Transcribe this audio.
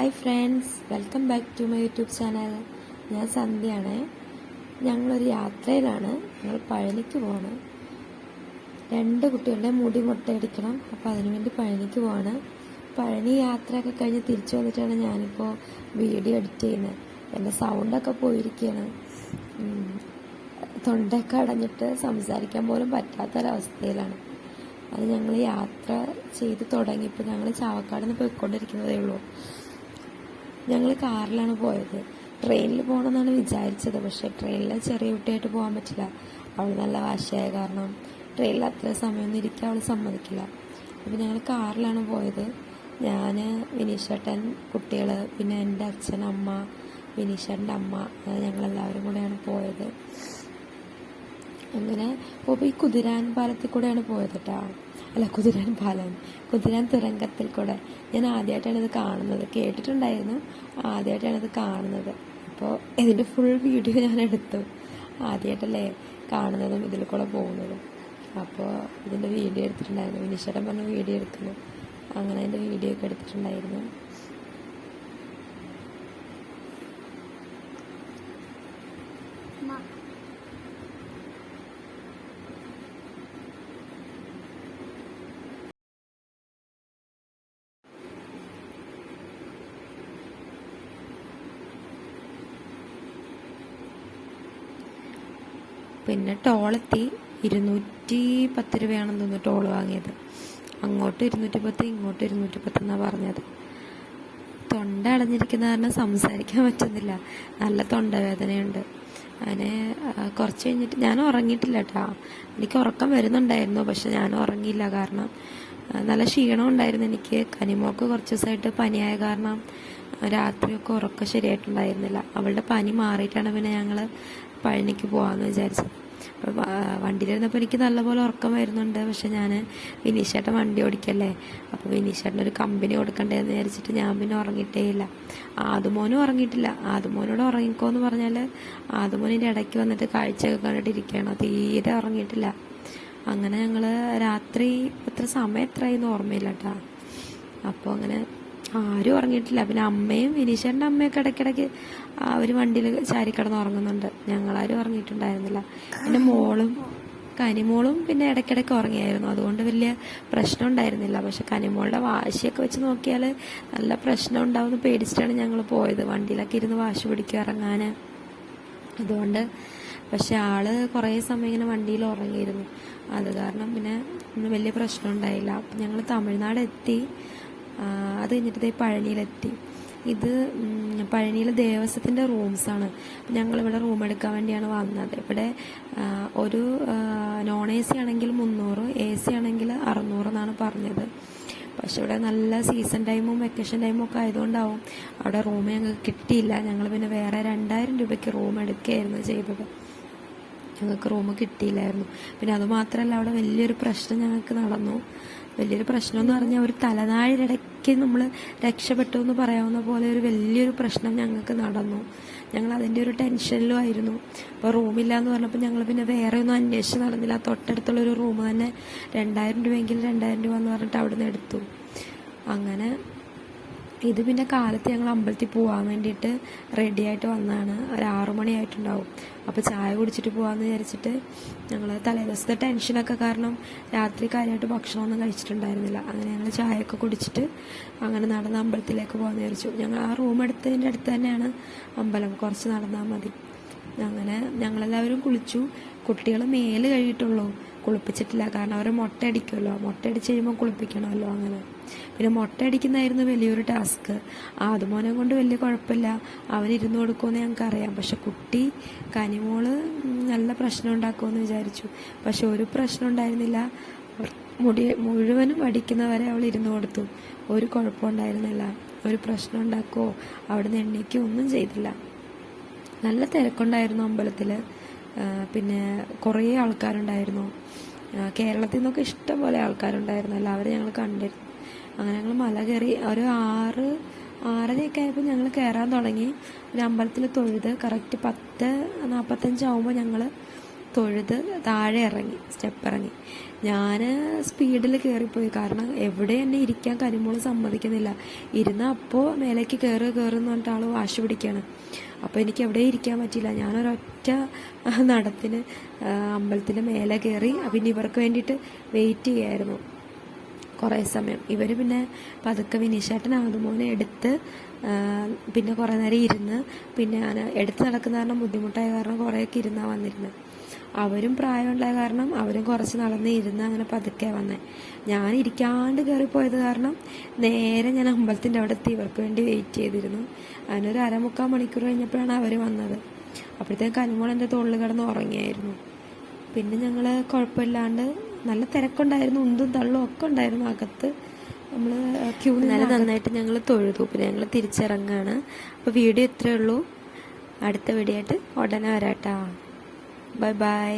Hi friends, welcome back to my YouTube channel. ഞാൻ സന്ധ്യയാണ്. ഞങ്ങളൊരു യാത്രയിലാണ്. ഞങ്ങൾ പഴനിക്ക് പോവാണ്. 2 കുട്ടികളുടെ മുടി മുട്ടയടിക്കണം. അപ്പോൾ അതിനുവേണ്ടി പഴനിക്ക് പോവാണ്. പഴനി യാത്രയൊക്കെ കഴിഞ്ഞ് തിരിച്ചു വന്നിട്ടാണ് ഞാനിപ്പോൾ വീഡിയോ എഡിറ്റ് ചെയ്യുന്നത്. എൻ്റെ സൗണ്ടൊക്കെ പോയിരിക്കുകയാണ്. തൊണ്ടയൊക്കെ അടഞ്ഞിട്ട് സംസാരിക്കാൻ പോലും പറ്റാത്തൊരവസ്ഥയിലാണ്. അത് ഞങ്ങൾ യാത്ര ചെയ്ത് തുടങ്ങിയപ്പോൾ ഞങ്ങൾ ചാവക്കാട് നിന്ന് പോയിക്കൊണ്ടിരിക്കുന്നതേ ഉള്ളൂ. ഞങ്ങൾ കാറിലാണ് പോയത്. ട്രെയിനിൽ പോകണമെന്നാണ് വിചാരിച്ചത്. പക്ഷേ ട്രെയിനിൽ ചെറിയ കുട്ടിയായിട്ട് പോകാൻ പറ്റില്ല. അവൾ നല്ല വാശിയായ കാരണം ട്രെയിനിൽ അത്ര സമയമൊന്നും ഇരിക്കാൻ അവൾ സമ്മതിക്കില്ല. അപ്പോൾ ഞങ്ങൾ കാറിലാണ് പോയത്. ഞാൻ, വിനീഷേട്ടൻ, കുട്ടികൾ, പിന്നെ എൻ്റെ അച്ഛൻ, അമ്മ, വിനീഷേട്ടൻ്റെ അമ്മ, ഞങ്ങളെല്ലാവരും കൂടെയാണ് പോയത്. അങ്ങനെ ഈ കുതിരാൻ പാലത്തിൽ കൂടെയാണ് പോയത് കേട്ടോ. അല്ല, കുതിരാൻ തുരങ്കത്തിൽ കൂടെ. ഞാൻ ആദ്യമായിട്ടാണ് ഇത് കാണുന്നത്. കേട്ടിട്ടുണ്ടായിരുന്നു, ആദ്യമായിട്ടാണ് ഇത് കാണുന്നത്. അപ്പോൾ ഇതിൻ്റെ ഫുൾ വീഡിയോ ഞാൻ എടുത്തു. ആദ്യമായിട്ടല്ലേ കാണുന്നതും ഇതിൽ കൂടെ പോകുന്നതും. അപ്പോൾ ഇതിൻ്റെ വീഡിയോ എടുത്തിട്ടുണ്ടായിരുന്നു. വിനീഷേട്ടൻ പറഞ്ഞ വീഡിയോ എടുക്കുന്നു. അങ്ങനെ അതിൻ്റെ വീഡിയോ ഒക്കെ എടുത്തിട്ടുണ്ടായിരുന്നു. പിന്നെ ടോളെത്തി. 210 രൂപയാണെന്ന് തോന്നുന്നു ടോൾ വാങ്ങിയത്. അങ്ങോട്ട് 210, ഇങ്ങോട്ട് 210 എന്നാണ് പറഞ്ഞത്. തൊണ്ട അടഞ്ഞിരിക്കുന്ന കാരണം സംസാരിക്കാൻ പറ്റുന്നില്ല. നല്ല തൊണ്ടവേദനയുണ്ട്. അങ്ങനെ കുറച്ച് കഴിഞ്ഞിട്ട് ഞാൻ ഉറങ്ങിയിട്ടില്ല കേട്ടോ. എനിക്ക് ഉറക്കം വരുന്നുണ്ടായിരുന്നു, പക്ഷെ ഞാൻ ഉറങ്ങിയില്ല. കാരണം നല്ല ക്ഷീണം ഉണ്ടായിരുന്നു എനിക്ക്. കനിമോൾക്ക് കുറച്ച് ദിവസമായിട്ട് പനിയായ കാരണം രാത്രിയൊക്കെ ഉറക്കം ശരിയായിട്ടുണ്ടായിരുന്നില്ല. അവളുടെ പനി മാറിയിട്ടാണ് പിന്നെ ഞങ്ങൾ പഴനിക്ക് പോകാമെന്ന് വിചാരിച്ചത്. അപ്പോൾ വണ്ടിയിലിരുന്നപ്പോൾ എനിക്ക് നല്ലപോലെ ഉറക്കം വരുന്നുണ്ട്. പക്ഷെ ഞാൻ വിനീഷേട്ടൻ വണ്ടി ഓടിക്കല്ലേ, അപ്പോൾ വിനീഷേട്ടനൊരു കമ്പനി കൊടുക്കണ്ടേന്ന് വിചാരിച്ചിട്ട് ഞാൻ പിന്നെ ഉറങ്ങിയിട്ടേ ഇല്ല. ആദുമോനും ഉറങ്ങിയിട്ടില്ല. ആദുമോനോട് ഉറങ്ങിക്കോന്ന് പറഞ്ഞാൽ ആദുമോനിൻ്റെ ഇടയ്ക്ക് വന്നിട്ട് കാഴ്ചയൊക്കെ കണ്ടിട്ടിരിക്കുകയാണ്. തീരെ ഉറങ്ങിയിട്ടില്ല. അങ്ങനെ ഞങ്ങൾ രാത്രി എത്ര സമയം എത്രയെന്ന് ഓർമ്മയില്ല കേട്ടോ. അപ്പോൾ അങ്ങനെ ആരും ഉറങ്ങിയിട്ടില്ല. പിന്നെ അമ്മയും വിനീഷേട്ടൻ്റെ അമ്മയൊക്കെ ഇടയ്ക്കിടയ്ക്ക് അവർ വണ്ടിയിൽ ചാരിക്കിടന്ന് ഉറങ്ങുന്നുണ്ട്. ഞങ്ങളാരും ഉറങ്ങിയിട്ടുണ്ടായിരുന്നില്ല. എൻ്റെ കനിമോളും പിന്നെ ഇടയ്ക്കിടയ്ക്ക് ഉറങ്ങിയായിരുന്നു. അതുകൊണ്ട് വലിയ പ്രശ്നം ഉണ്ടായിരുന്നില്ല. പക്ഷെ കനിമോളുടെ വാശിയൊക്കെ വെച്ച് നോക്കിയാൽ നല്ല പ്രശ്നം ഉണ്ടാവുമെന്ന് പേടിച്ചിട്ടാണ് ഞങ്ങൾ പോയത്. വണ്ടിയിലൊക്കെ ഇരുന്ന് വാശി പിടിക്കുക ഇറങ്ങാൻ. അതുകൊണ്ട് പക്ഷെ ആള് കുറേ സമയം ഇങ്ങനെ വണ്ടിയിൽ ഉറങ്ങിയിരുന്നു. അത് കാരണം പിന്നെ വലിയ പ്രശ്നം ഉണ്ടായില്ല. അപ്പം ഞങ്ങൾ തമിഴ്നാട് എത്തി. അത് കഴിഞ്ഞിട്ട് പഴനിയിലെത്തി. ഇത് പഴനിയിലെ ദേവസ്വത്തിൻ്റെ റൂംസാണ്. ഞങ്ങളിവിടെ റൂം എടുക്കാൻ വേണ്ടിയാണ് വന്നത്. ഇവിടെ ഒരു നോൺ AC ആണെങ്കിൽ 300, AC ആണെങ്കിൽ 600 എന്നാണ് പറഞ്ഞത്. പക്ഷെ ഇവിടെ നല്ല സീസൺ ടൈമും വെക്കേഷൻ ടൈമും ഒക്കെ ആയതുകൊണ്ടാവും അവിടെ റൂം ഞങ്ങൾക്ക് കിട്ടിയില്ല. ഞങ്ങൾ പിന്നെ വേറെ 2000 രൂപയ്ക്ക് റൂം എടുക്കുകയായിരുന്നു ചെയ്തത്. ഞങ്ങൾക്ക് റൂം കിട്ടിയില്ലായിരുന്നു. പിന്നെ അതുമാത്രമല്ല, അവിടെ വലിയൊരു പ്രശ്നം ഞങ്ങൾക്ക് നടന്നു. വലിയൊരു പ്രശ്നം എന്ന് പറഞ്ഞാൽ ഒരു തലനാഴിടയ്ക്ക് നമ്മൾ രക്ഷപ്പെട്ടു എന്ന് പറയാവുന്ന പോലെ ഒരു വലിയൊരു പ്രശ്നം ഞങ്ങൾക്ക് നടന്നു. ഞങ്ങൾ അതിൻ്റെ ഒരു ടെൻഷനിലും ആയിരുന്നു. അപ്പോൾ റൂമില്ല എന്ന് പറഞ്ഞപ്പോൾ ഞങ്ങൾ പിന്നെ വേറെ ഒന്നും അന്വേഷിച്ച് നടന്നില്ല. തൊട്ടടുത്തുള്ളൊരു റൂം തന്നെ 2000 രൂപയെങ്കിൽ 2000 രൂപ എന്ന് പറഞ്ഞിട്ട് അവിടെ നിന്ന് എടുത്തു. അങ്ങനെ ഇത് പിന്നെ കാലത്ത് ഞങ്ങൾ അമ്പലത്തിൽ പോകാൻ വേണ്ടിയിട്ട് റെഡി ആയിട്ട് വന്നതാണ്. ഒരു 6 മണിയായിട്ടുണ്ടാവും. അപ്പോൾ ചായ കുടിച്ചിട്ട് പോകാമെന്ന് വിചാരിച്ചിട്ട് ഞങ്ങൾ തലേദിവസത്തെ ടെൻഷനൊക്കെ കാരണം രാത്രി കാര്യമായിട്ട് ഭക്ഷണമൊന്നും കഴിച്ചിട്ടുണ്ടായിരുന്നില്ല. അങ്ങനെ ഞങ്ങൾ ചായയൊക്കെ കുടിച്ചിട്ട് അങ്ങനെ നടന്ന് അമ്പലത്തിലേക്ക് പോകാമെന്ന് വിചാരിച്ചു. ഞങ്ങൾ ആ റൂം എടുത്തതിൻ്റെ അടുത്ത് തന്നെയാണ് അമ്പലം, കുറച്ച് നടന്നാൽ മതി. അങ്ങനെ ഞങ്ങളെല്ലാവരും കുളിച്ചു. കുട്ടികൾ മേല് കഴിയിട്ടുള്ളൂ, കുളിപ്പിച്ചിട്ടില്ല. കാരണം അവർ മുട്ടയടിക്കുമല്ലോ, മുട്ടയടിച്ച് കഴിയുമ്പോൾ കുളിപ്പിക്കണമല്ലോ. അങ്ങനെ പിന്നെ മുട്ടയടിക്കുന്നതായിരുന്നു വലിയൊരു ടാസ്ക്. ആദ്യമോനെ കൊണ്ട് വലിയ കുഴപ്പമില്ല, അവൻ ഇരുന്ന് കൊടുക്കുമെന്ന് ഞങ്ങൾക്കറിയാം. പക്ഷെ കുട്ടി കനിമോള് നല്ല പ്രശ്നം ഉണ്ടാക്കുമെന്ന് വിചാരിച്ചു. പക്ഷെ ഒരു പ്രശ്നം ഉണ്ടായിരുന്നില്ല. മുഴുവനും അടിക്കുന്നവരെ അവൾ ഇരുന്ന് കൊടുത്തു. ഒരു കുഴപ്പമുണ്ടായിരുന്നില്ല. ഒരു പ്രശ്നം ഉണ്ടാക്കുമോ അവിടുന്ന് എണ്ണീക്കോ ഒന്നും ചെയ്തില്ല. നല്ല തിരക്കുണ്ടായിരുന്നു അമ്പലത്തിൽ. പിന്നെ കുറേ ആൾക്കാരുണ്ടായിരുന്നു. കേരളത്തിൽ നിന്നൊക്കെ ഇഷ്ടംപോലെ ആൾക്കാരുണ്ടായിരുന്നു. എല്ലാവരും ഞങ്ങൾ കണ്ടിരുന്നു. അങ്ങനെ ഞങ്ങൾ മല കയറി. ഒരു 6:30 ആയപ്പോൾ ഞങ്ങൾ കയറാൻ തുടങ്ങി. ഒരു അമ്പലത്തിൽ തൊഴുത് കറക്റ്റ് 10:45 ആകുമ്പോൾ ഞങ്ങൾ തൊഴുത് താഴെ ഇറങ്ങി, സ്റ്റെപ്പ് ഇറങ്ങി. ഞാൻ സ്പീഡിൽ കയറിപ്പോയി. കാരണം എവിടെ എന്നെ ഇരിക്കാൻ കനിമോള് സമ്മതിക്കുന്നില്ല. ഇരുന്ന അപ്പോൾ മേലേക്ക് കയറുമെന്ന് പറഞ്ഞിട്ട് ആൾ വാശി പിടിക്കുകയാണ്. അപ്പോൾ എനിക്ക് എവിടെ ഇരിക്കാൻ പറ്റില്ല. ഞാനൊരൊറ്റ നടത്തിന് അമ്പലത്തിൻ്റെ മേലെ കയറി. പിന്നെ ഇവർക്ക് വേണ്ടിയിട്ട് വെയിറ്റ് ചെയ്യായിരുന്നു കുറേ സമയം. ഇവർ പിന്നെ പതുക്കെ വിനീഷേട്ടൻ ആദുമോനെ എടുത്ത് പിന്നെ കുറേ നേരം ഇരുന്ന്. പിന്നെ ഞാൻ എടുത്ത് നടക്കുന്ന കാരണം ബുദ്ധിമുട്ടായ കാരണം കുറേയൊക്കെ ഇരുന്നാണ് വന്നിരുന്നത്. അവരും പ്രായമുണ്ടായ കാരണം അവരും കുറച്ച് നടന്ന് ഇരുന്ന് അങ്ങനെ പതുക്കെ വന്നേ. ഞാൻ ഇരിക്കാണ്ട് കയറിപ്പോയത് കാരണം നേരെ ഞാൻ അമ്പലത്തിൻ്റെ അവിടെ എത്തി ഇവർക്ക് വേണ്ടി വെയിറ്റ് ചെയ്തിരുന്നു. അതിനൊരു 1/4 മണിക്കൂർ കഴിഞ്ഞപ്പോഴാണ് അവർ വന്നത്. അപ്പോഴത്തേക്കും കനിമോൾ എൻ്റെ തോളിൽ കിടന്ന് ഉറങ്ങിയായിരുന്നു. പിന്നെ ഞങ്ങൾ കുഴപ്പമില്ലാണ്ട്, നല്ല തിരക്കുണ്ടായിരുന്നു, ഉന്തും തള്ളും ഒക്കെ ഉണ്ടായിരുന്നു അകത്ത്. നമ്മൾ ക്യൂ നന്നായിട്ട് ഞങ്ങൾ തൊഴുതു. പിന്നെ ഞങ്ങൾ തിരിച്ചിറങ്ങാണ്. അപ്പോൾ വീഡിയോ ഇത്രയേ ഉള്ളൂ. അടുത്ത വീഡിയോ ആയിട്ട് ഉടനെ വരാട്ടാ. Bye bye.